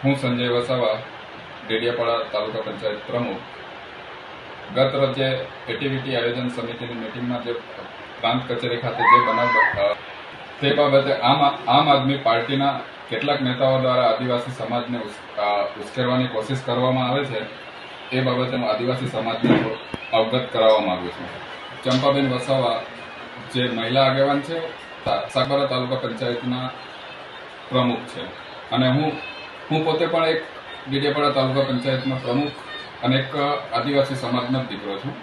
હું સંજય વસાવા, ડેડિયાપાડા તાલુકા પંચાયત પ્રમુખ. ગત રોજે એટીવીટી આયોજન સમિતિની મિટિંગમાં જે પ્રાંત કચેરી ખાતે જે બનાવ તે બાબતે આમ આદમી પાર્ટીના કેટલાક નેતાઓ દ્વારા આદિવાસી સમાજને ઉશ્કેરવાની કોશિશ કરવામાં આવે છે. એ બાબતે હું આદિવાસી સમાજને અવગત કરાવવા માંગુ છું. ચંપાબેન વસાવા જે મહિલા આગેવાન છે, સાગબારા તાલુકા પંચાયતના પ્રમુખ છે, અને હું પોતે પણ એક ડેડિયાપાડા તાલુકા પંચાયતનો પ્રમુખ અને એક આદિવાસી સમાજનો દીકરો છું.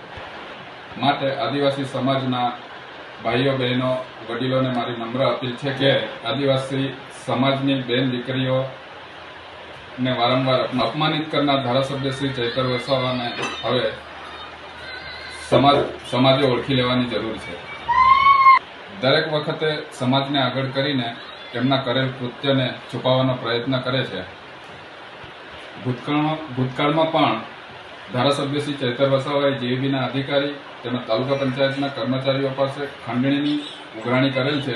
માટે આદિવાસી સમાજના ભાઈઓ બહેનો વડીલોને મારી નમ્ર અપીલ છે કે આદિવાસી સમાજની બેન દીકરીઓને વારંવાર અપમાનિત કરનાર ધારાસભ્ય શ્રી ચૈતર વસાવાને હવે સમાજે ઓળખી લેવાની જરૂર છે. દરેક વખતે સમાજને આગળ કરીને તેમના કરેલ કૃત્યને છુપાવવાનો પ્રયત્ન કરે છે. ભૂતકાળમાં પણ ધારાસભ્ય શ્રી ચૈતર વસાવાએ જીઈબીના અધિકારી તેમજ તાલુકા પંચાયતના કર્મચારીઓ પાસે ખંડણીની ઉઘરાણી કરેલ છે,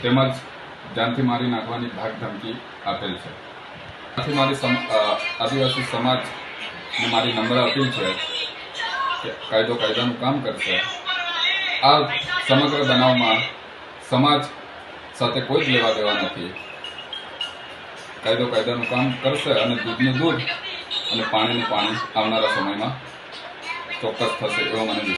તેમજ જાનથી મારી નાખવાની ધાક ધમકી આપેલ છે. આથી મારી આદિવાસી સમાજને મારી નમ્ર અપીલ છે કે કાયદાનું કામ કરશે. આ સમગ્ર બનાવમાં સમાજ સાથે કોઈ જ લેવા દેવા નથી. કાયદાનું કામ કરશે અને દૂધનું દૂધ અને પાણીનું પાણી આવનારા સમયમાં ચોક્કસ થશે એવો મને